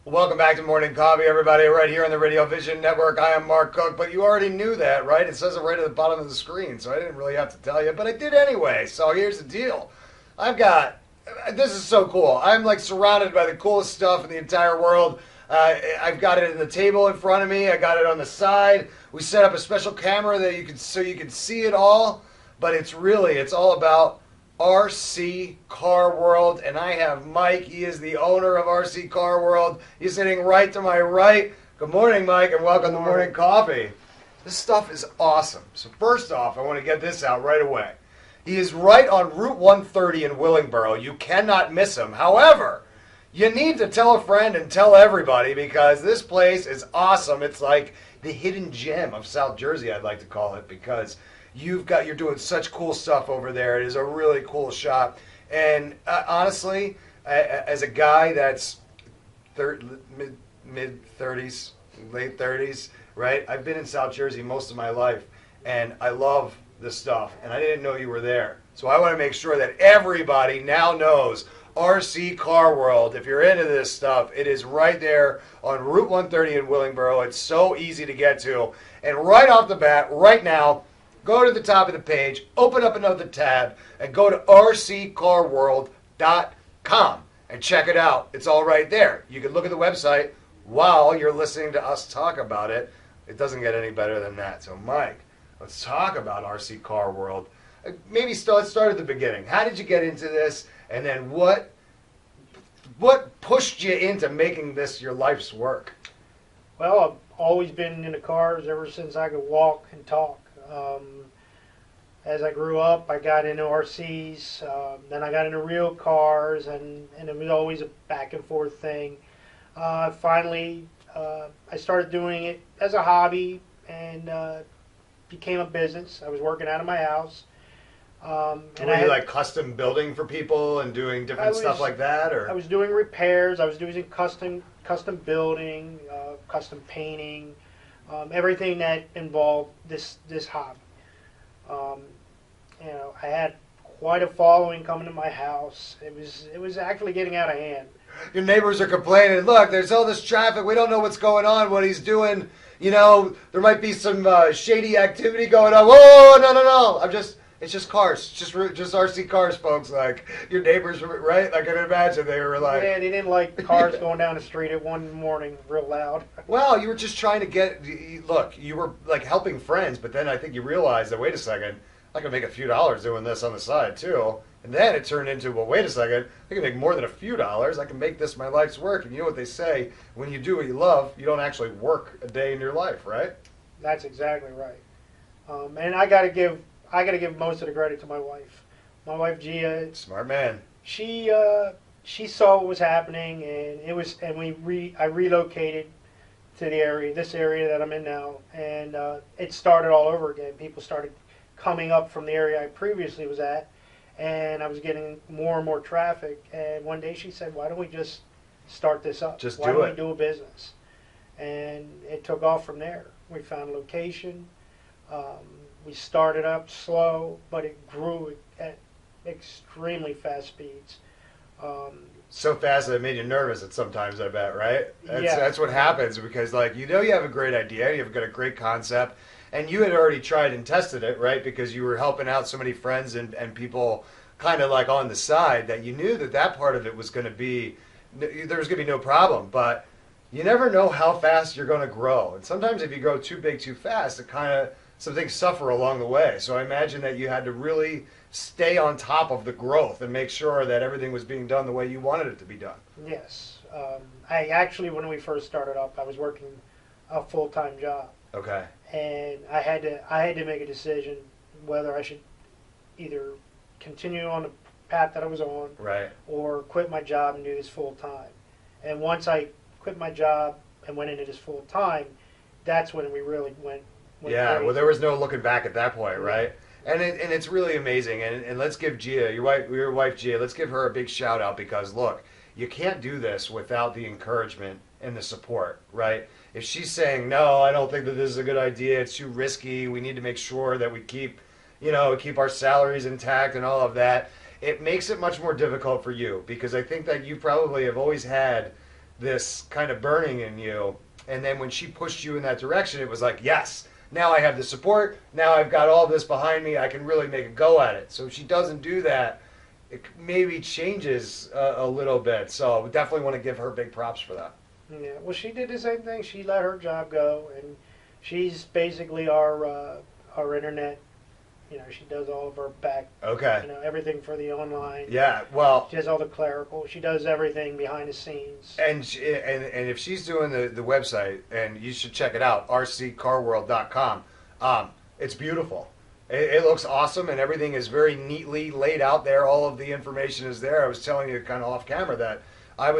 Welcome back to Morning Coffee, everybody, right here on the Radio Vision Network. I am Mark Cook, but you already knew that, right? It says it right at the bottom of the screen, so I didn't really have to tell you, but I did anyway. So here's the deal. I've got, this is so cool. I'm like surrounded by the coolest stuff in the entire world. I've got it in the table in front of me. I got it on the side. We set up a special camera that you can see it all, but it's all about RC Car World, and I have Mike. He is the owner of RC Car World. He's sitting right to my right. Good morning, Mike, and welcome to Morning Coffee. This stuff is awesome. So first off, I want to get this out right away. He is right on Route 130 in Willingboro. You cannot miss him. However, you need to tell a friend and tell everybody because this place is awesome. It's like the hidden gem of South Jersey, I'd like to call it, because you're doing such cool stuff over there. It is a really cool shop. And honestly, as a guy that's mid 30s, late 30s, right? I've been in South Jersey most of my life, and I love this stuff. And I didn't know you were there. So I want to make sure that everybody now knows RC Car World. If you're into this stuff, it is right there on Route 130 in Willingboro. It's so easy to get to. And right off the bat, right now, go to the top of the page, open up another tab, and go to rccarworld.com and check it out. It's all right there. You can look at the website while you're listening to us talk about it. It doesn't get any better than that. So, Mike, let's talk about RC Car World. Let's start at the beginning. How did you get into this? And then what pushed you into making this your life's work? Well, I've always been into cars ever since I could walk and talk. As I grew up, I got into RCs, then I got into real cars, and it was always a back and forth thing. Finally, I started doing it as a hobby and became a business. I was working out of my house. Were you like custom building for people and doing different stuff like that, or? I was doing repairs. I was doing custom building, custom painting, everything that involved this hobby. I had quite a following coming to my house. It was actually getting out of hand. Your neighbors are complaining. Look, there's all this traffic. We don't know what's going on. What he's doing. You know, there might be some shady activity going on. Whoa, no. It's just cars. Just RC cars, folks. Like, your neighbors, right? I can imagine they were like... Yeah, they didn't like cars going down the street at 1 morning real loud. Well, you were just trying to look, you were like helping friends, but then I think you realized that, wait a second, I can make a few dollars doing this on the side, too. And then it turned into, well, wait a second, I can make more than a few dollars. I can make this my life's work. And you know what they say, when you do what you love, you don't actually work a day in your life, right? That's exactly right. And I got to give most of the credit to my wife. My wife Gia. Smart man. She saw what was happening, and I relocated to this area that I'm in now, and it started all over again. People started coming up from the area I previously was at, and I was getting more and more traffic. And one day she said, "Why don't we just start this up? Why don't we do a business?" And it took off from there. We found a location. We started up slow, but it grew at extremely fast speeds. So fast that it made you nervous at sometimes, I bet, right? Yeah. That's what happens because, like, you have a great idea, you've got a great concept, and you had already tried and tested it, right? Because you were helping out so many friends and people kind of like on the side that you knew that part of it was going to be, there was going to be no problem. But you never know how fast you're going to grow. And sometimes if you grow too big too fast, some things suffer along the way. So I imagine that you had to really stay on top of the growth and make sure that everything was being done the way you wanted it to be done. Yes. I actually, when we first started up, I was working a full-time job. Okay. And I had to make a decision whether I should either continue on the path that I was on, right, or quit my job and do this full-time. And once I quit my job and went into this full-time, that's when we really went yeah, crazy. well, there was no looking back at that point, right? And it's really amazing. And let's give Gia, your wife Gia, let's give her a big shout out because, look, you can't do this without the encouragement and the support, right? If she's saying, no, I don't think that this is a good idea, it's too risky, we need to make sure that we keep our salaries intact and all of that, it makes it much more difficult for you because I think that you probably have always had this kind of burning in you. And then when she pushed you in that direction, it was like, yes, now I have the support. Now I've got all this behind me. I can really make a go at it. So if she doesn't do that, it maybe changes a little bit. So we definitely want to give her big props for that. Yeah, well, she did the same thing. She let her job go, and she's basically our internet. You know, she does all of our back. Okay. You know, everything for the online. Yeah. Well. She does all the clerical. She does everything behind the scenes. And if she's doing the website, and you should check it out, rccarworld.com. It's beautiful. It looks awesome, and everything is very neatly laid out there. All of the information is there. I was telling you kind of off camera that I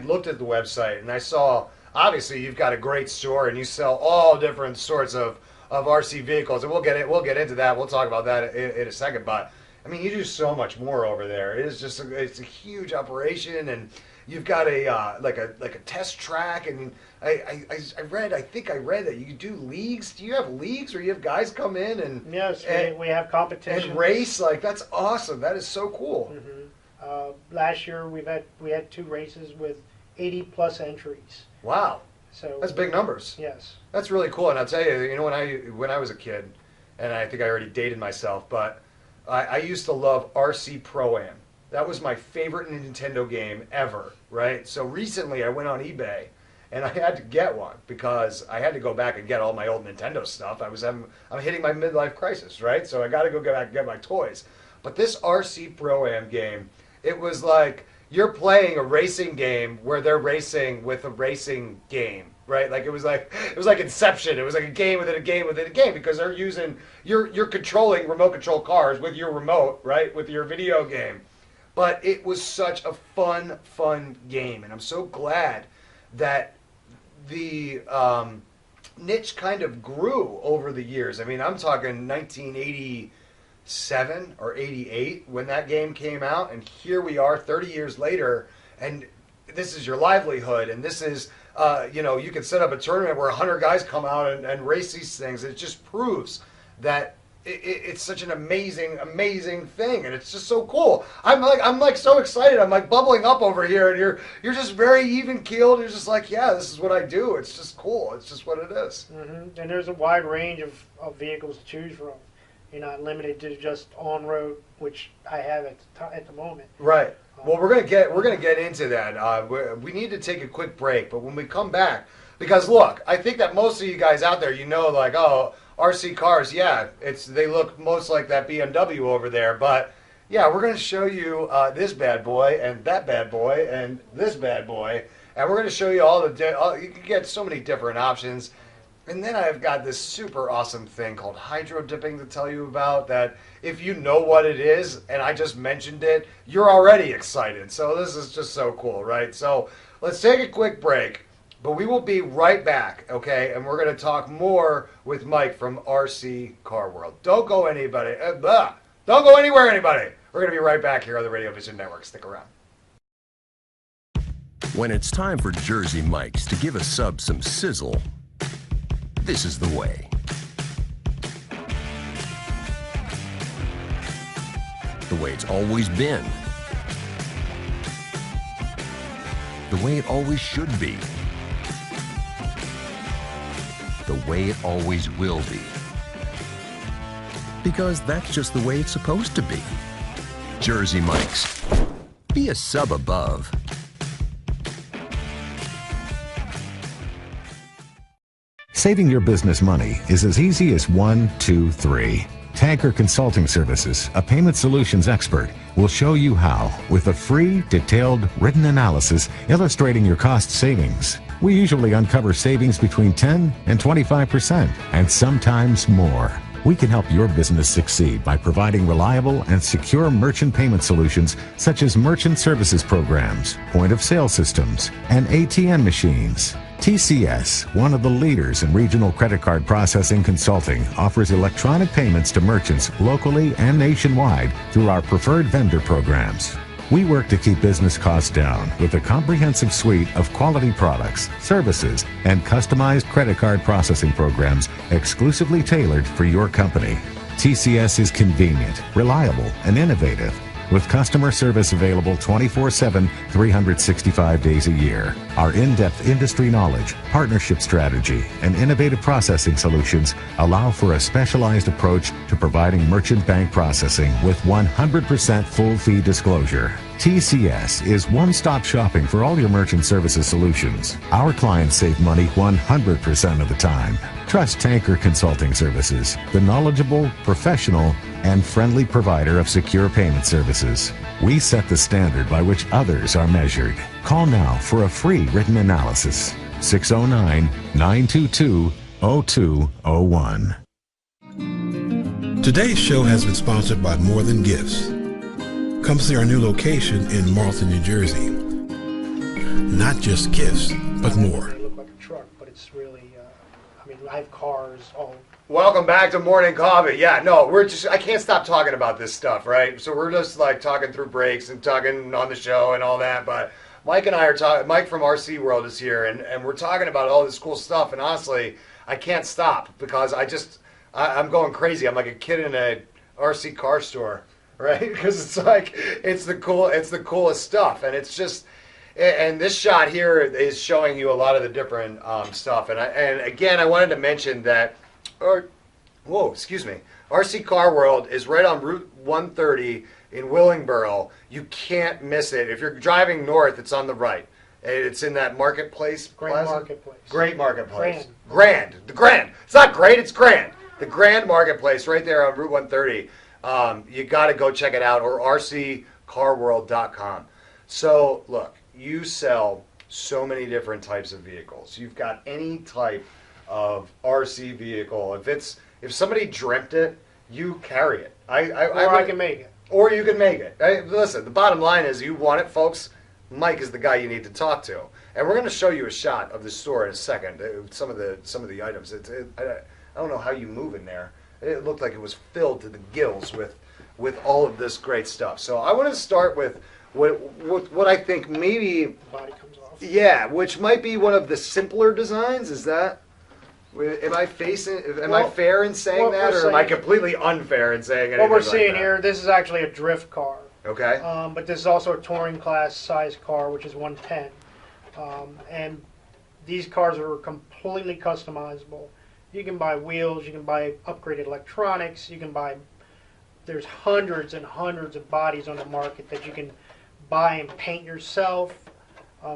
looked at the website and I saw, obviously you've got a great store and you sell all different sorts of RC vehicles, and we'll get into that. We'll talk about that in a second. But I mean, you do so much more over there. It is just it's a huge operation, and you've got a like a test track. And I think I read that you do leagues. Do you have leagues where you have guys come in and yes, we have competition and race? Like, that's awesome. That is so cool. Mm-hmm. Last year we had 2 races with 80+ entries. Wow. So that's big numbers. Yes. That's really cool. And I'll tell you, you know, when I was a kid, and I think I already dated myself, but I used to love RC Pro-Am. That was my favorite Nintendo game ever, right? So recently I went on eBay and I had to get one because I had to go back and get all my old Nintendo stuff. I'm hitting my midlife crisis, right? So I got to go back and get my toys. But this RC Pro-Am game, it was like you're playing a racing game where they're racing with a racing game, right? Like it was like Inception. It was like a game within a game within a game, because they're using you're controlling remote control cars with your remote, right? With your video game. But it was such a fun game, and I'm so glad that the niche kind of grew over the years. I mean, I'm talking 1987 or 88 when that game came out, and here we are 30 years later, and this is your livelihood, and this is, you can set up a tournament where 100 guys come out and race these things. It just proves that it's such an amazing thing, and it's just so cool. I'm like so excited. I'm like bubbling up over here, and you're just very even keeled. You're just like, yeah, this is what I do. It's just cool. It's just what it is. Mm-hmm. And there's a wide range of vehicles to choose from. You're not limited to just on road, which I have at the moment. Right. Well, we're gonna get into that. We need to take a quick break, but when we come back, because look, I think that most of you guys out there, like, oh, RC cars, yeah, they look most like that BMW over there, but yeah, we're going to show you this bad boy and that bad boy and this bad boy, and we're going to show you you can get so many different options. And then I've got this super awesome thing called hydro dipping to tell you about, that if you know what it is and I just mentioned it, you're already excited. So this is just so cool, right? So let's take a quick break. But we will be right back, okay? And we're going to talk more with Mike from RC Car World. Don't go anybody. Don't go anywhere, anybody. We're going to be right back here on the Radio Vision Network. Stick around. When it's time for Jersey Mike's to give a sub some sizzle, this is the way. The way it's always been. The way it always should be. The way it always will be. Because that's just the way it's supposed to be. Jersey Mike's. Be a sub above. Saving your business money is as easy as 1, 2, 3. Tanker Consulting Services, a payment solutions expert, will show you how with a free, detailed, written analysis illustrating your cost savings. We usually uncover savings between 10 and 25%, and sometimes more. We can help your business succeed by providing reliable and secure merchant payment solutions such as merchant services programs, point-of-sale systems, and ATM machines. TCS, one of the leaders in regional credit card processing consulting, offers electronic payments to merchants locally and nationwide through our preferred vendor programs. We work to keep business costs down with a comprehensive suite of quality products, services, and customized credit card processing programs exclusively tailored for your company. TCS is convenient, reliable, and innovative. with customer service available 24/7, 365 days a year. Our in-depth industry knowledge, partnership strategy, and innovative processing solutions allow for a specialized approach to providing merchant bank processing with 100% full fee disclosure. TCS is one-stop shopping for all your merchant services solutions. Our clients save money 100% of the time. Trust Tanker Consulting Services, the knowledgeable, professional, and friendly provider of secure payment services. We set the standard by which others are measured. Call now for a free written analysis. 609-922-0201. Today's show has been sponsored by More Than Gifts. Come see our new location in Marlton, New Jersey. Not just gifts, but more. It looked like a truck, but it's really, I mean, I have cars all. Welcome back to Morning Coffee. Yeah, no, I can't stop talking about this stuff, right? So we're just like talking through breaks and talking on the show and all that, but Mike and I are talking, Mike from RC World is here, and we're talking about all this cool stuff, and honestly, I can't stop because I'm going crazy. I'm like a kid in a RC car store, right? Because it's like, it's the coolest stuff, and it's just, and this shot here is showing you a lot of the different stuff, and again, I wanted to mention that, RC Car World is right on Route 130 in Willingboro. You can't miss it. If you're driving north, it's on the right. It's in that marketplace. Great plaza? marketplace. Great marketplace. Grand. The Grand. It's not great, it's Grand. The Grand Marketplace right there on Route 130. You got to go check it out, or rccarworld.com. So, look, you sell so many different types of vehicles. You've got any type of RC vehicle. If somebody dreamt it, you carry it. I can make it. Or you can make it. Listen, the bottom line is you want it, folks. Mike is the guy you need to talk to. And we're going to show you a shot of the store in a second. Some of the items. I don't know how you move in there. It looked like it was filled to the gills with all of this great stuff. So I want to start with what I think maybe, The body comes off. yeah, which might be one of the simpler designs. Is that? Am I fair in saying that, or am I completely unfair in saying anything What we're like seeing that? here, this is actually a drift car. Okay. But this is also a touring class size car, which is 110. And these cars are completely customizable. You can buy wheels, you can buy upgraded electronics, there's hundreds and hundreds of bodies on the market that you can buy and paint yourself.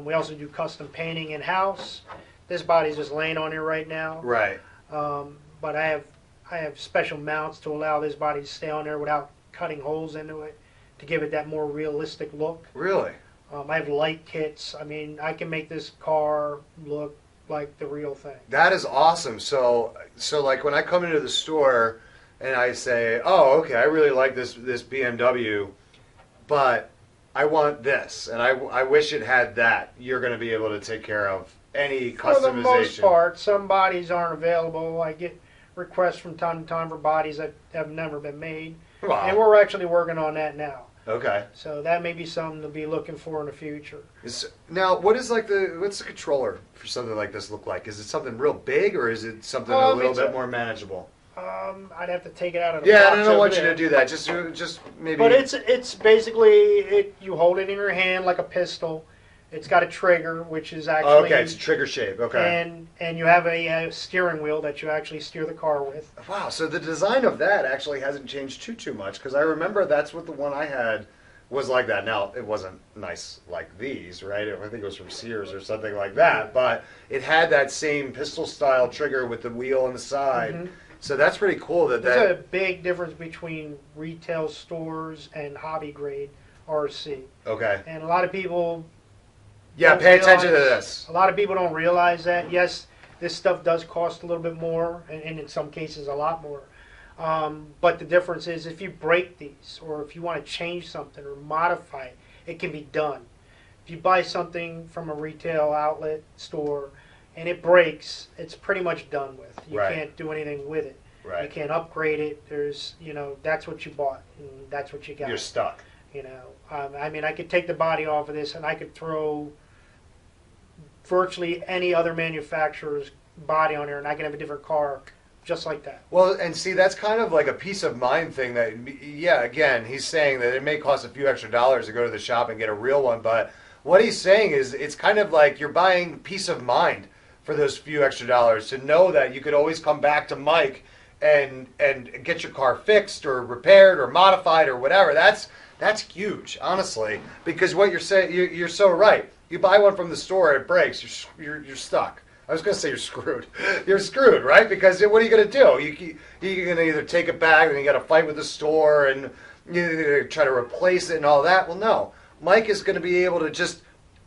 We also do custom painting in-house. This body's just laying on here right now. Right. But I have special mounts to allow this body to stay on there without cutting holes into it, to give it that more realistic look. Really? I have light kits. I mean, I can make this car look like the real thing. That is awesome. So like when I come into the store and I say, "Oh, okay, I really like this BMW, but I want this, and I wish it had that." You're going to be able to take care of any customization. For the most part, some bodies aren't available. I get requests from time to time for bodies that have never been made, Wow. and we're actually working on that now. Okay. So that may be something to be looking for in the future. Now, what's the controller for something like this look like? Is it something real big, or is it something a little bit more manageable? I'd have to take it out of the Yeah, box I don't want you over to do that. Just maybe. But it's basically you hold it in your hand like a pistol. It's got a trigger, which is actually okay. It's a trigger shape. Okay. And you have a steering wheel that you actually steer the car with. Wow. So the design of that actually hasn't changed too much, because I remember that's what the one I had was like that. Now it wasn't nice like these, right? I think it was from Sears or something like that. But it had that same pistol style trigger with the wheel on the side. Mm-hmm. So that's pretty cool. There's a big difference between retail stores and hobby grade RC. Okay. And a lot of people. Yeah, pay attention to this. A lot of people don't realize that. Yes, this stuff does cost a little bit more, and in some cases a lot more. But the difference is if you break these, or if you want to change something or modify it, it can be done. If you buy something from a retail outlet store and it breaks, it's pretty much done with. You can't do anything with it. Right. You can't upgrade it. There's, that's what you bought, and that's what you got. You're stuck. I mean, I could take the body off of this and I could throw virtually any other manufacturer's body on there, and I can have a different car just like that. Well, and see, that's kind of like a peace of mind thing that, yeah, again, he's saying that it may cost a few extra dollars to go to the shop and get a real one, but what he's saying is it's kind of like you're buying peace of mind for those few extra dollars to know that you could always come back to Mike and get your car fixed or repaired or modified or whatever. That's huge, honestly, because what you're saying, you're so right. You buy one from the store, it breaks, you're stuck. I was going to say you're screwed. You're screwed, right? Because what are you going to do? You're going to either take it back and you got to fight with the store and you try to replace it and all that. Well, no. Mike is going to be able to just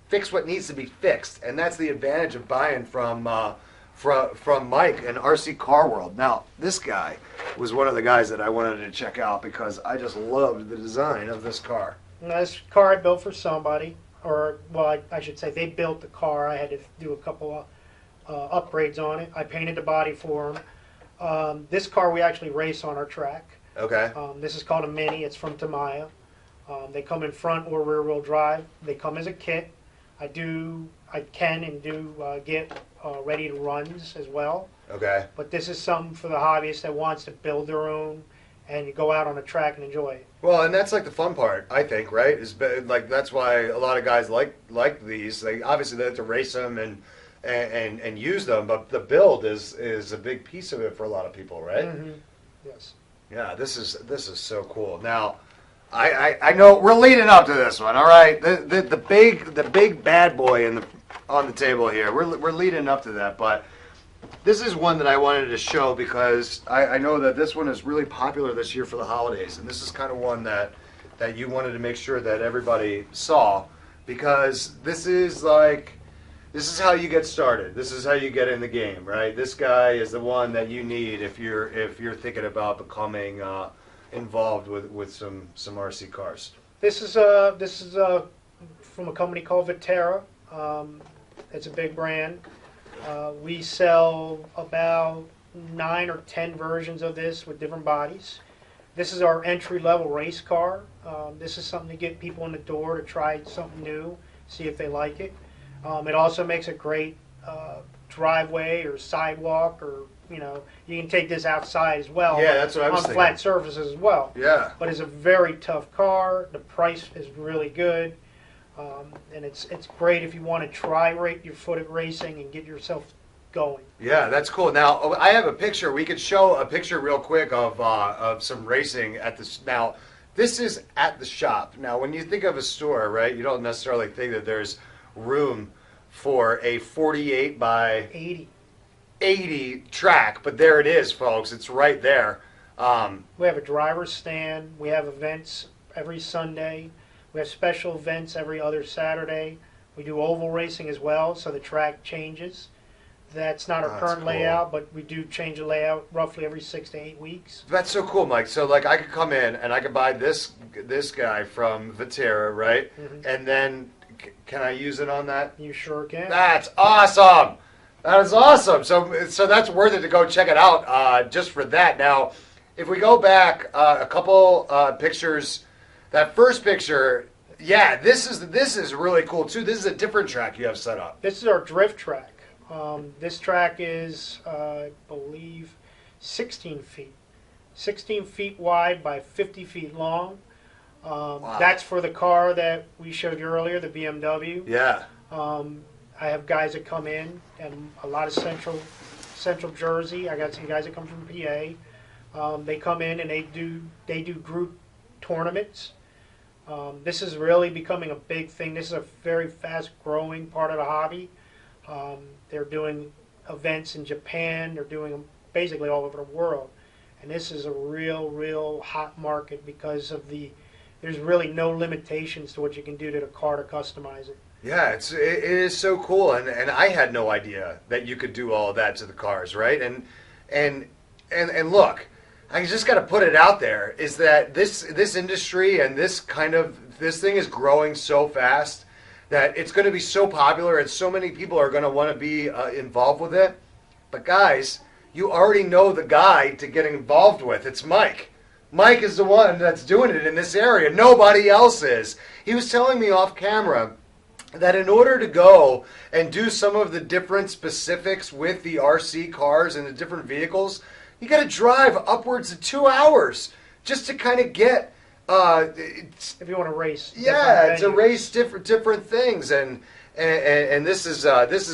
fix what needs to be fixed, and that's the advantage of buying from Mike and RC Car World. Now, this guy was one of the guys that I wanted to check out because I just loved the design of this car. Now, this car I built for somebody, or, well, I should say they built the car. I had to do a couple of upgrades on it. I painted the body for them. This car we actually race on our track. Okay. This is called a Mini. It's from Tamiya. They come in front or rear wheel drive. They come as a kit. I can and do get ready to runs as well. Okay. But this is something for the hobbyist that wants to build their own and go out on a track and enjoy it. Well, and that's like the fun part, I think, right? Is like that's why a lot of guys like these. They obviously they have to race them and use them, but the build is a big piece of it for a lot of people, right? Mm-hmm. Yes. Yeah, this is so cool. Now, I know we're leading up to this one. All right, the big bad boy on the table here. We're leading up to that, but this is one that I wanted to show because I know that this one is really popular this year for the holidays, and this is kind of one that you wanted to make sure that everybody saw because this is how you get started. This is how you get in the game, right? This guy is the one that you need if you're thinking about becoming involved with some RC cars. This is from a company called Vitera. It's a big brand. We sell about 9 or 10 versions of this with different bodies. This is our entry-level race car. This is something to get people in the door to try something new, see if they like it. It also makes a great driveway or sidewalk, or you can take this outside as well. Yeah, that's what I was on thinking. flat surfaces as well. Yeah. But it's a very tough car. The price is really good, and it's great if you want to try your foot at racing and get yourself going. Yeah, that's cool. Now I have a picture. We could show a picture real quick of some racing at this. Now, this is at the shop. Now, when you think of a store, right, you don't necessarily think that there's room for a 48 by 80 track, but there it is, folks. It's right there. We have a driver's stand. We have events every Sunday. We have special events every other Saturday. We do oval racing as well, so the track changes. That's not our current cool. layout, but we do change the layout roughly every 6 to 8 weeks. That's so cool, Mike. So, like, I could come in and I could buy this guy from Vitera, right? Mm-hmm. And then, can I use it on that? You sure can. That's awesome. That is awesome. So that's worth it to go check it out just for that. Now, if we go back a couple pictures, that first picture, yeah, this is really cool too. This is a different track you have set up. This is our drift track. This track is, I believe, 16 feet. 16 feet wide by 50 feet long. Wow. That's for the car that we showed you earlier, the BMW. Yeah. I have guys that come in, and a lot of central Jersey. I got some guys that come from PA. They come in and they do group tournaments. This is really becoming a big thing. This is a very fast growing part of the hobby. They're doing events in Japan. They're doing them basically all over the world. And this is a real hot market because of there's really no limitations to what you can do to the car to customize it. Yeah, it is so cool, and I had no idea that you could do all of that to the cars, right? And look, I just got to put it out there is that this industry and this thing is growing so fast that it's going to be so popular and so many people are going to want to be involved with it. But guys, you already know the guy to get involved with. It's Mike. Mike is the one that's doing it in this area. Nobody else is. He was telling me off camera that in order to go and do some of the different specifics with the RC cars and the different vehicles, You got to drive upwards of 2 hours just to kind of get. If you want to race. Yeah, to different venues. race different things, and this is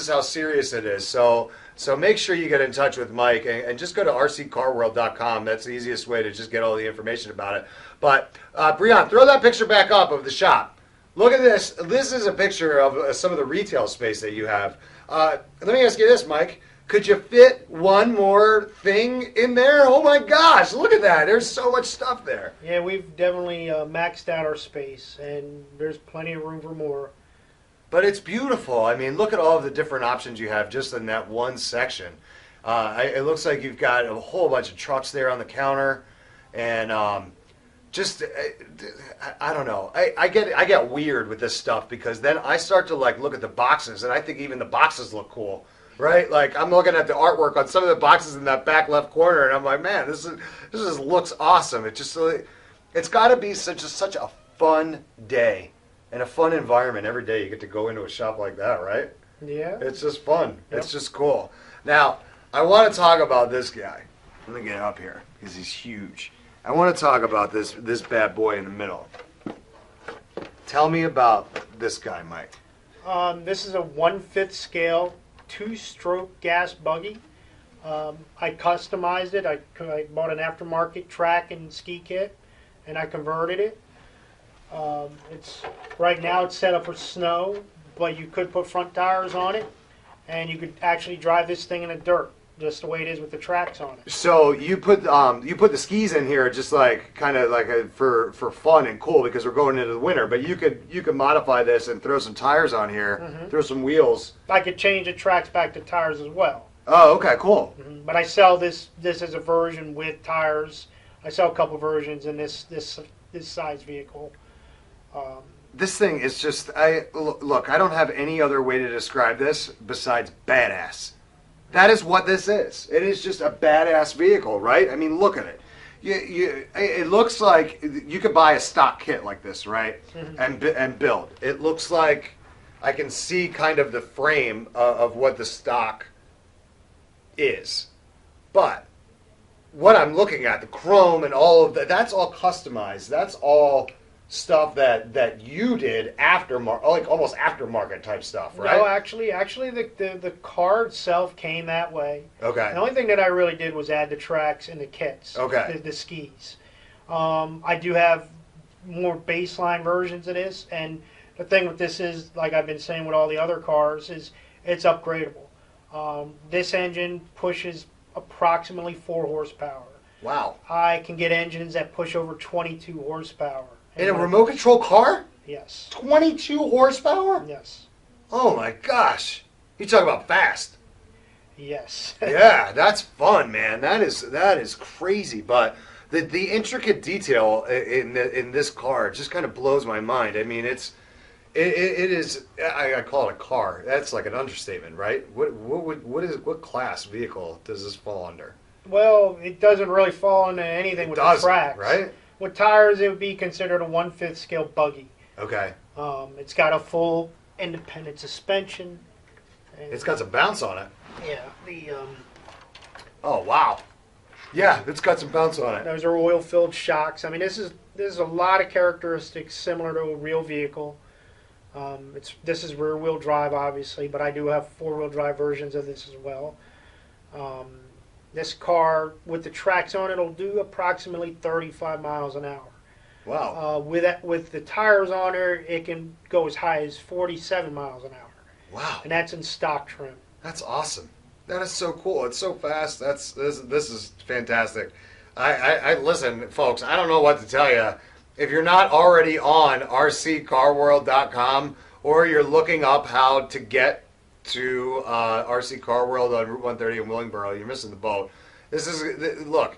how serious it is. So make sure you get in touch with Mike and just go to rccarworld.com. That's the easiest way to just get all the information about it. But Breon, throw that picture back up of the shop. Look at this. This is a picture of some of the retail space that you have. Let me ask you this, Mike. Could you fit one more thing in there? Oh my gosh, look at that. There's so much stuff there. Yeah, we've definitely maxed out our space, and there's plenty of room for more. But it's beautiful. I mean, look at all of the different options you have just in that one section. It looks like you've got a whole bunch of trucks there on the counter, and just I don't know. I get weird with this stuff because then I start to like look at the boxes, and I think even the boxes look cool. Right, like I'm looking at the artwork on some of the boxes in that back left corner, and I'm like, man, this looks awesome. It's got to be such a fun day and a fun environment every day. You get to go into a shop like that, right? Yeah. It's just fun. Yep. It's just cool. Now, I want to talk about this guy. Let me get up here because he's huge. I want to talk about this bad boy in the middle. Tell me about this guy, Mike. This is a 1/5 scale 2-stroke gas buggy. I customized it. I bought an aftermarket track and ski kit, and I converted it. Right now it's set up for snow, but you could put front tires on it, and you could actually drive this thing in the dirt, just the way it is with the tracks on it. So you put the skis in here just like kind of like for fun and cool because we're going into the winter. But you could modify this and throw some tires on here, throw some wheels. I could change the tracks back to tires as well. Oh, okay, cool. But I sell this as a version with tires. I sell a couple versions in this size vehicle. This thing is just look. I don't have any other way to describe this besides badass. That is what this is. It is just a badass vehicle, right? I mean, look at it. It looks like you could buy a stock kit like this, right? And build. It looks like I can see kind of the frame of what the stock is. But what I'm looking at, the chrome and all of that, that's all customized. That's all stuff that you did aftermarket, like almost aftermarket type stuff, right? No, actually, the car itself came that way. Okay. The only thing that I really did was add the tracks and the kits. Okay. The skis. I do have more baseline versions of this, and the thing with this is, like I've been saying with all the other cars, is it's upgradable. This engine pushes approximately 4 horsepower. Wow. I can get engines that push over 22 horsepower. In a remote control car? Yes. 22 horsepower? Yes. Oh my gosh. You talk about fast. Yes. Yeah, that's fun, man. That is crazy. But the intricate detail in this car just kind of blows my mind. I mean, it is. I call it a car. That's like an understatement, right? What class vehicle does this fall under? Well, it doesn't really fall into anything with the tracks. Right? With tires, it would be considered a 1/5 scale buggy. Okay. It's got a full independent suspension. It's got some bounce on it. Yeah. Oh wow. Yeah, it's got some bounce on it. Those are oil-filled shocks. I mean, this is a lot of characteristics similar to a real vehicle. This is rear-wheel drive, obviously, but I do have 4-wheel drive versions of this as well. This car, with the tracks on it, will do approximately 35 miles an hour. Wow. With the tires on there, it can go as high as 47 miles an hour. Wow. And that's in stock trim. That's awesome. That is so cool. It's so fast. This is fantastic. I listen, folks. I don't know what to tell you. If you're not already on rccarworld.com or you're looking up how to get to RC Car World on Route 130 in Willingboro, you're missing the boat. Look.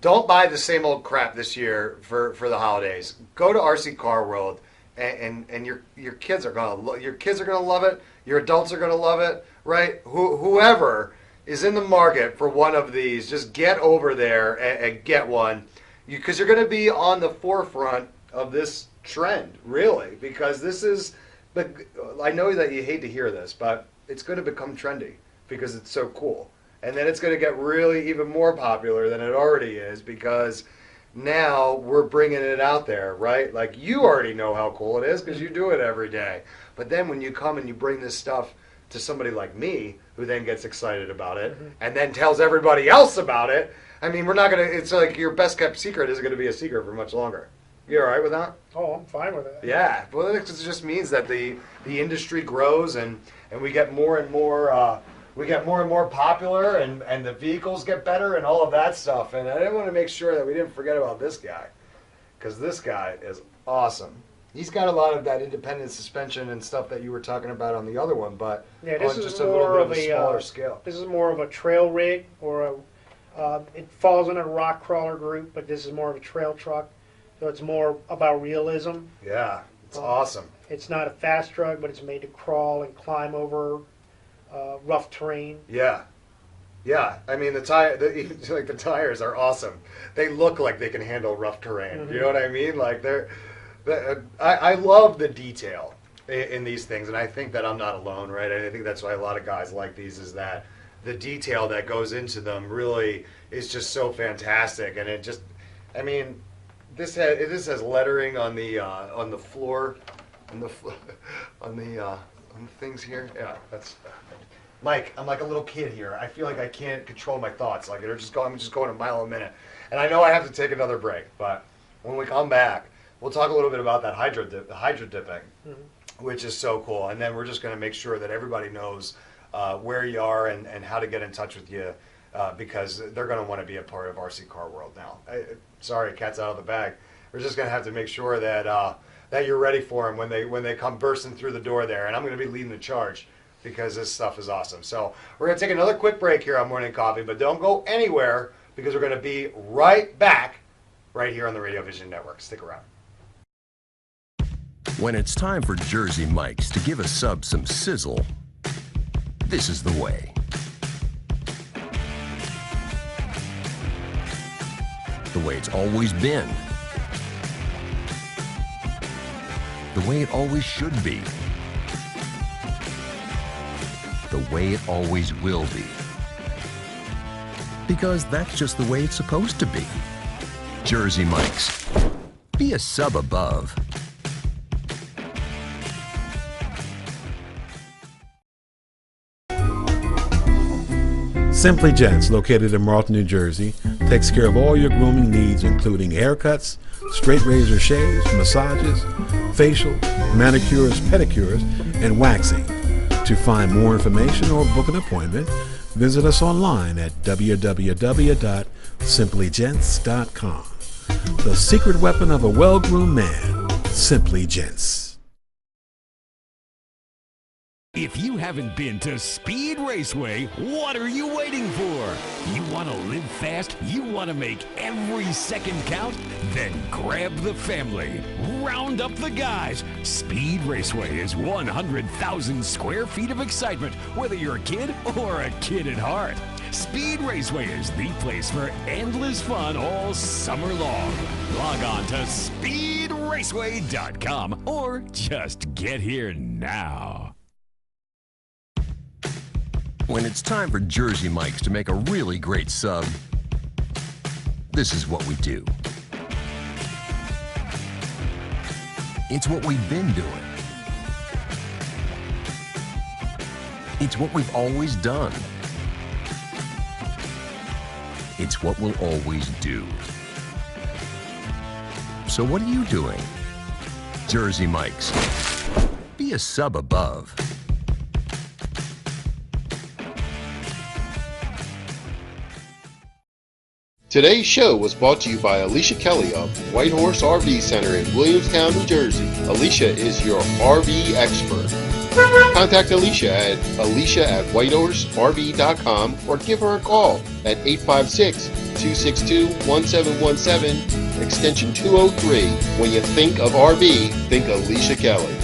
Don't buy the same old crap this year for the holidays. Go to RC Car World, and your kids are gonna love it. Your adults are gonna love it, right? Whoever is in the market for one of these, just get over there and get one, because you're gonna be on the forefront of this trend, really. Because this is, but I know that you hate to hear this, but it's going to become trendy because it's so cool. And then it's going to get really even more popular than it already is because now we're bringing it out there, right? Like you already know how cool it is because you do it every day. But then when you come and you bring this stuff to somebody like me who then gets excited about it and then tells everybody else about it, I mean, we're not going to, it's like your best kept secret isn't going to be a secret for much longer. You all right with that? Oh, I'm fine with it. Yeah. Well, it just means that the industry grows and we get more and more, we get more and more popular and the vehicles get better and all of that stuff. And I didn't want to make sure that we didn't forget about this guy because this guy is awesome. He's got a lot of that independent suspension and stuff that you were talking about on the other one, but Yeah, this on is just a little more bit of of a a smaller scale. This is more of a trail rig, or it falls in a rock crawler group, but this is more of a trail truck, so it's more about realism. Yeah, it's awesome. It's not a fast truck, but it's made to crawl and climb over rough terrain. Yeah. Yeah, I mean the tires are awesome. They look like they can handle rough terrain. You know what I mean? Like I love the detail in these things, and I think that I'm not alone, right? I think that's why a lot of guys like these is that the detail that goes into them really is just so fantastic, and it just, I mean, this has lettering on the floor, on the things here. Yeah, that's. Mike, I'm like a little kid here. I feel like I can't control my thoughts. Like I'm just going a mile a minute. And I know I have to take another break, but when we come back, we'll talk a little bit about that hydro dipping, which is so cool. And then we're just going to make sure that everybody knows where you are and how to get in touch with you because they're going to want to be a part of RC Car World now. Sorry, cat's out of the bag. We're just going to have to make sure that that you're ready for them when they come bursting through the door there. And I'm going to be leading the charge, because this stuff is awesome. So we're going to take another quick break here on Morning Coffee, but don't go anywhere because we're going to be right back right here on the Radio Vision Network. Stick around. When it's time for Jersey Mike's to give a sub some sizzle, this is the way. The way it's always been. The way it always should be. The way it always will be. Because that's just the way it's supposed to be. Jersey Mike's. Be a sub above. Simply Gents, located in Marlton, New Jersey, takes care of all your grooming needs, including haircuts, straight razor shaves, massages, facial, manicures, pedicures, and waxing. To find more information or book an appointment, visit us online at www.simplygents.com. The secret weapon of a well-groomed man, Simply Gents. If you haven't been to Speed Raceway, what are you waiting for? You want to live fast? You want to make every second count? Then grab the family. Round up the guys. Speed Raceway is 100,000 square feet of excitement, whether you're a kid or a kid at heart. Speed Raceway is the place for endless fun all summer long. Log on to speedraceway.com or just get here now. When it's time for Jersey Mike's to make a really great sub, this is what we do. It's what we've been doing. It's what we've always done. It's what we'll always do. So what are you doing? Jersey Mike's. Be a sub above. Today's show was brought to you by Alicia Kelly of White Horse RV Center in Williamstown, New Jersey. Alicia is your RV expert. Contact Alicia at alicia@whitehorserv.com or give her a call at 856-262-1717, extension 203. When you think of RV, think Alicia Kelly.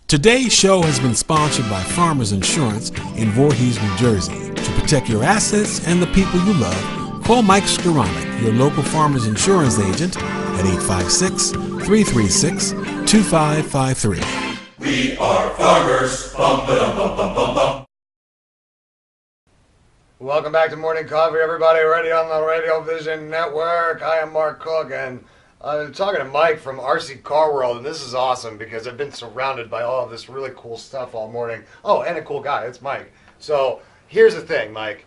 Today's show has been sponsored by Farmers Insurance in Voorhees, New Jersey. To protect your assets and the people you love, call Mike Skoranek, your local Farmers Insurance agent, at 856-336-2553. We are farmers. Bum, ba-dum, bum, bum, bum, bum. Welcome back to Morning Coffee, everybody. Ready on the Radio Vision Network. I am Mark Cook, and I'm talking to Mike from RC Car World, and this is awesome because I've been surrounded by all of this really cool stuff all morning. Oh, and a cool guy. It's Mike. So here's the thing, Mike.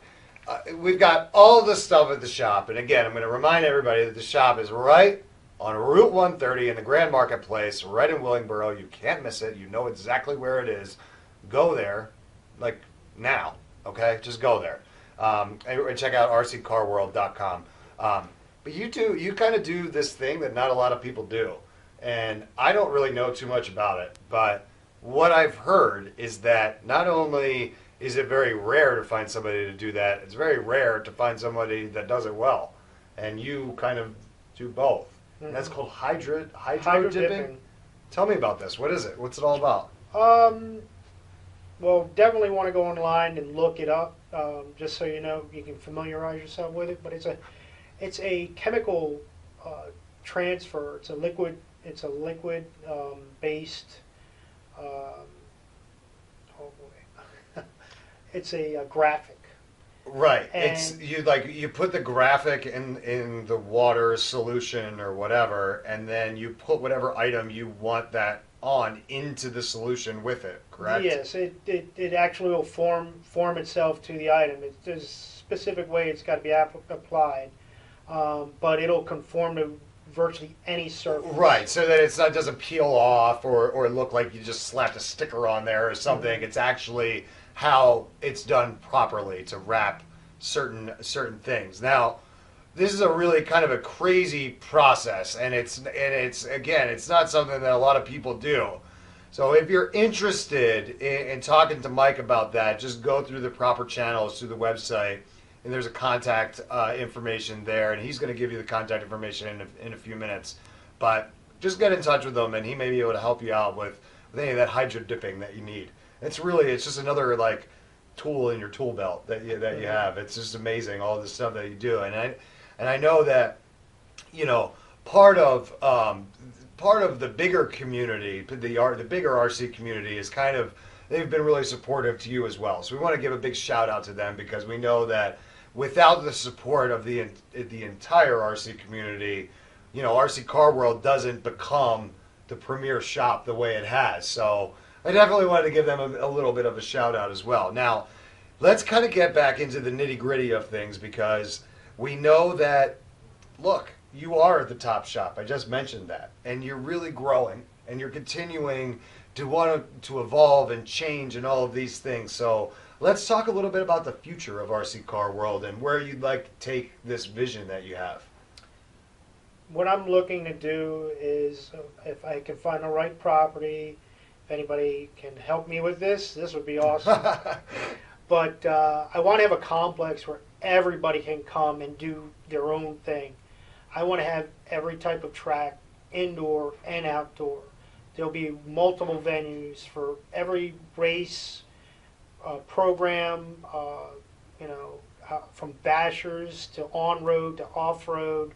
We've got all this stuff at the shop, and again, I'm going to remind everybody that the shop is right on Route 130 in the Grand Marketplace, right in Willingboro. You can't miss it. You know exactly where it is. Go there, like now, okay? Just go there. And check out rccarworld.com. But you kind of do this thing that not a lot of people do. And I don't really know too much about it, but what I've heard is that not only is it very rare to find somebody to do that, it's very rare to find somebody that does it well. And you kind of do both. Mm-hmm. And that's called hydro dipping. Tell me about this. What is it? What's it all about? Well, definitely want to go online and look it up, just so you know, you can familiarize yourself with it. But it's a chemical transfer. It's a liquid. It's a liquid based. Oh boy, it's a graphic. Right. And it's you put the graphic in the water solution or whatever, and then you put whatever item you want that on into the solution with it, correct? Yes, it actually will form itself to the item. There's a specific way it's got to be applied, but it'll conform to virtually any surface. Right, so that it doesn't peel off or look like you just slapped a sticker on there or something. Mm-hmm. It's actually how it's done properly to wrap certain things. Now, this is a really kind of a crazy process, and it's again, it's not something that a lot of people do. So if you're interested in talking to Mike about that, just go through the proper channels through the website, and there's a contact information there, and he's going to give you the contact information in a few minutes. But just get in touch with him, and he may be able to help you out with any of that hydro dipping that you need. It's just another like tool in your tool belt that you have. It's just amazing all the stuff that you do, and I know that, you know, part of the bigger community, the bigger RC community is kind of, they've been really supportive to you as well. So we want to give a big shout out to them because we know that without the support of the entire RC community, you know, RC Car World doesn't become the premier shop the way it has. So I definitely wanted to give them a little bit of a shout out as well. Now, let's kind of get back into the nitty gritty of things because we know that, look, you are at the top shop. I just mentioned that. And you're really growing and you're continuing to want to evolve and change and all of these things. So let's talk a little bit about the future of RC Car World and where you'd like to take this vision that you have. What I'm looking to do is, if I can find the right property, if anybody can help me with this would be awesome. But I want to have a complex where everybody can come and do their own thing. I want to have every type of track, indoor and outdoor. There'll be multiple venues for every race, program, you know, from bashers to on-road to off-road,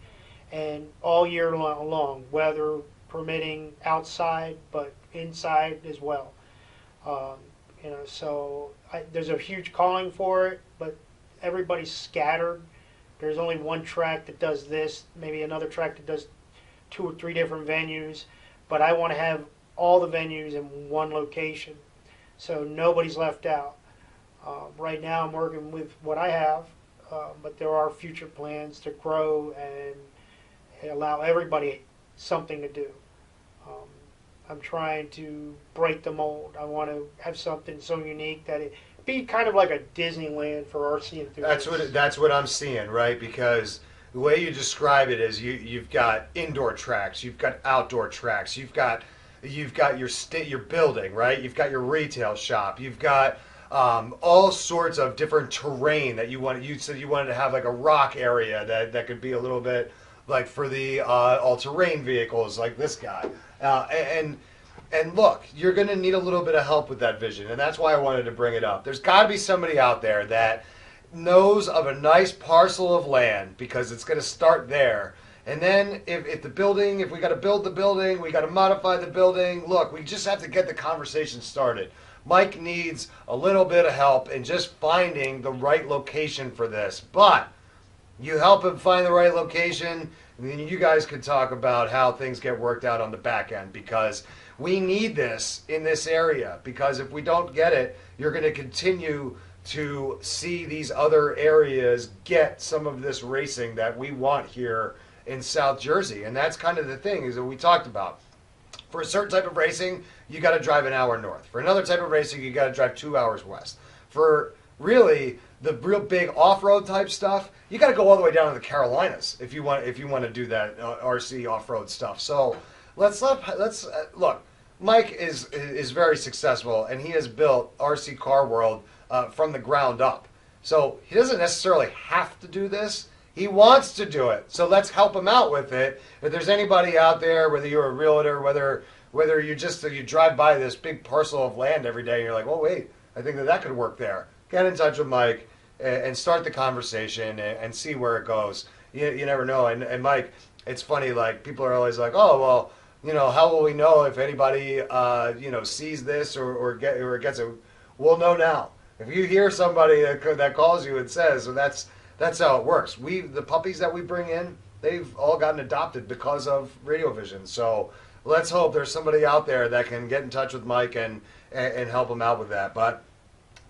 and all year long, weather permitting outside, but inside as well. You know, so there's a huge calling for it, but everybody's scattered. There's only one track that does this, maybe another track that does 2 or 3 different venues, but I want to have all the venues in one location, so nobody's left out. Right now I'm working with what I have, but there are future plans to grow and allow everybody something to do. I'm trying to break the mold. I want to have something so unique that it be kind of like a Disneyland for RC enthusiasts. That's what I'm seeing, right? Because the way you describe it is you've got indoor tracks, you've got outdoor tracks, you've got your building, right? You've got your retail shop, you've got all sorts of different terrain that you want. You said you wanted to have like a rock area that could be a little bit like for the all-terrain vehicles like this guy. And look, you're going to need a little bit of help with that vision, and that's why I wanted to bring it up. There's got to be somebody out there that knows of a nice parcel of land, because it's going to start there, And then if the building, if we got to build the building, we got to modify the building. Look, we just have to get the conversation started. Mike needs a little bit of help in just finding the right location for this. But you help him find the right location, and then you guys can talk about how things get worked out on the back end, because we need this in this area. Because if we don't get it, you're going to continue to see these other areas get some of this racing that we want here in South Jersey. And that's kind of the thing is that we talked about. For a certain type of racing, you got to drive an hour north. For another type of racing, you got to drive 2 hours west. For really the real big off-road type stuff, you got to go all the way down to the Carolinas if you want to do that RC off-road stuff. So let's look. Mike is very successful, and he has built RC Car World from the ground up. So he doesn't necessarily have to do this. He wants to do it, so let's help him out with it. If there's anybody out there, whether you're a realtor, whether you drive by this big parcel of land every day, and you're like, oh wait, I think that could work there. Get in touch with Mike and start the conversation and see where it goes. You never know. And Mike, it's funny. Like people are always like, oh well, how will we know if anybody sees this or gets it? We'll know now. If you hear somebody that calls you and says, so that's how it works. The puppies that we bring in, they've all gotten adopted because of Radio Vision. So let's hope there's somebody out there that can get in touch with Mike and help him out with that. But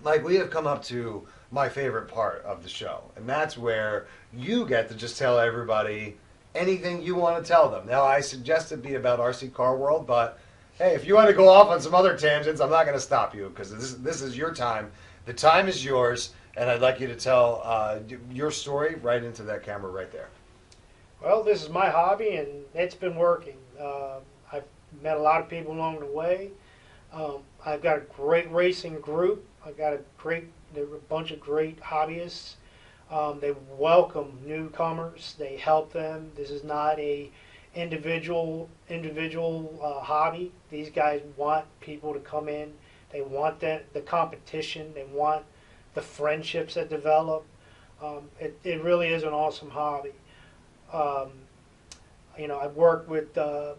Mike, we have come up to my favorite part of the show, and that's where you get to just tell everybody anything you want to tell them. Now, I suggest it be about RC Car World, but hey, if you want to go off on some other tangents, I'm not going to stop you because this is your time. The time is yours. And I'd like you to tell your story right into that camera right there. Well, this is my hobby, and it's been working. I've met a lot of people along the way. I've got a great racing group. I've got a bunch of great hobbyists. They welcome newcomers. They help them. This is not a individual hobby. These guys want people to come in. They want the competition. They want the friendships that develop. It really is an awesome hobby. I've worked with a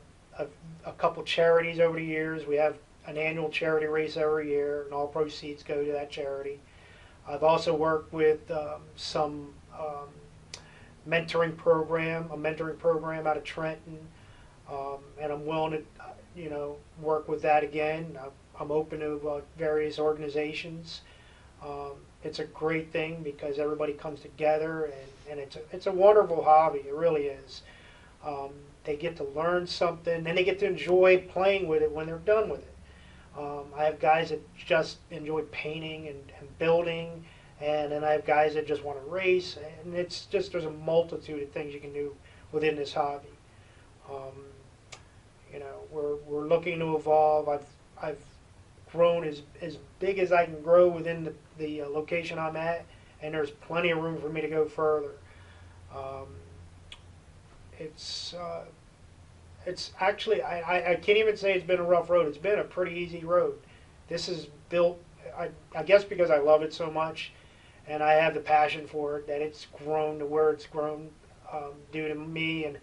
couple charities over the years. We have an annual charity race every year, and all proceeds go to that charity. I've also worked with some mentoring program out of Trenton, and I'm willing to work with that again. I'm open to various organizations. It's a great thing because everybody comes together, and it's a wonderful hobby. It really is. They get to learn something, and they get to enjoy playing with it when they're done with it. I have guys that just enjoy painting and building, and then I have guys that just want to race, and it's just there's a multitude of things you can do within this hobby. We're looking to evolve. I've grown as big as I can grow within the location I'm at, and there's plenty of room for me to go further. It's actually, I can't even say it's been a rough road. It's been a pretty easy road. This is built, I guess because I love it so much, and I have the passion for it, that it's grown to where it's grown due to me and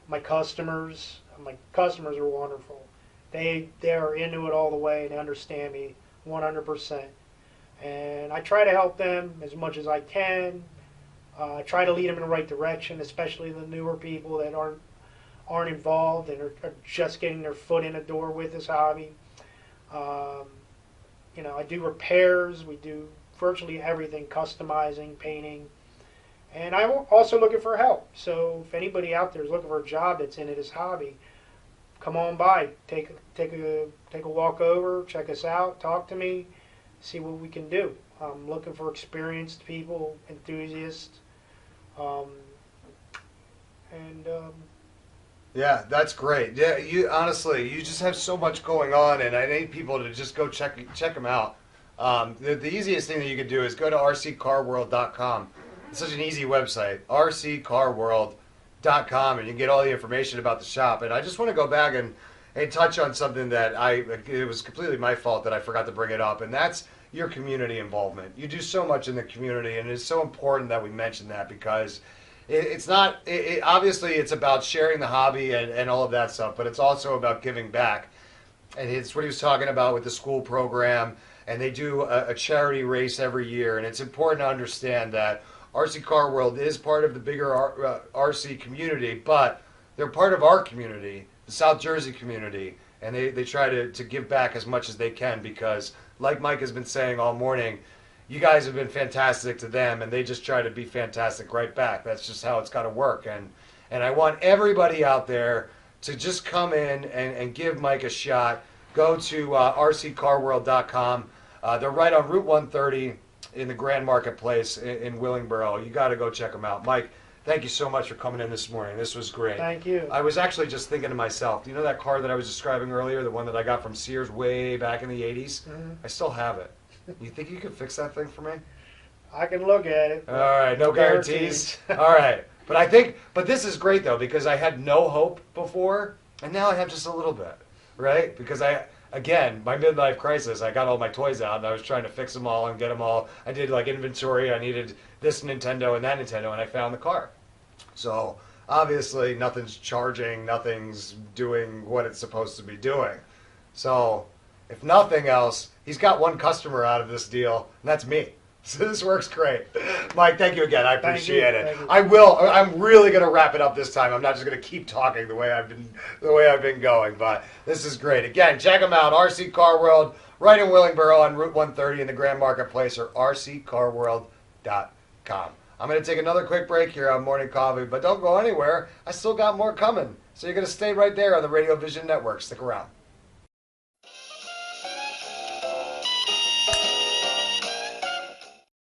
my customers. My customers are wonderful. They are into it all the way. They understand me 100%. And I try to help them as much as I can. I try to lead them in the right direction, especially the newer people that aren't involved and are just getting their foot in the door with this hobby. I do repairs. We do virtually everything, customizing, painting. And I'm also looking for help. So if anybody out there is looking for a job that's into this hobby, come on by, take a walk over, check us out, talk to me, see what we can do. I'm looking for experienced people, enthusiasts, Yeah, that's great. Yeah, you just have so much going on, and I need people to just go check them out. The easiest thing that you can do is go to rccarworld.com. It's such an easy website, rccarworld.com, and you can get all the information about the shop. And I just want to go back and touch on something that it was completely my fault that I forgot to bring it up, and that's your community involvement. You do so much in the community, and it's so important that we mention that because it's not. Obviously, it's about sharing the hobby and all of that stuff, but it's also about giving back. And it's what he was talking about with the school program. And they do a charity race every year. And it's important to understand that RC Car World is part of the bigger RC community, but they're part of our community, the South Jersey community. And they try to give back as much as they can because, like Mike has been saying all morning, you guys have been fantastic to them, and they just try to be fantastic right back. That's just how it's got to work. And I want everybody out there to just come in and give Mike a shot. Go to rccarworld.com. They're right on Route 130 in the Grand Marketplace in Willingboro. You got to go check them out. Mike, thank you so much for coming in this morning. This was great. Thank you. I was actually just thinking to myself, you know that car that I was describing earlier, the one that I got from Sears way back in the 80s? Mm-hmm. I still have it. You think you could fix that thing for me? I can look at it. All right, no guarantees. All right. But this is great though, because I had no hope before, and now I have just a little bit, right? Because again, my midlife crisis, I got all my toys out and I was trying to fix them all and get them all. I did like inventory. I needed this Nintendo and that Nintendo, and I found the car. So obviously nothing's charging, nothing's doing what it's supposed to be doing. So if nothing else, he's got one customer out of this deal, and that's me. So this works great. Mike, thank you again. I appreciate it. I'm really going to wrap it up this time. I'm not just going to keep talking the way I've been going, but this is great. Again, check them out. RC Car World, right in Willingboro on Route 130 in the Grand Marketplace, or rccarworld.com. I'm going to take another quick break here on Morning Coffee, but don't go anywhere. I still got more coming. So you're going to stay right there on the Radio Vision Network. Stick around.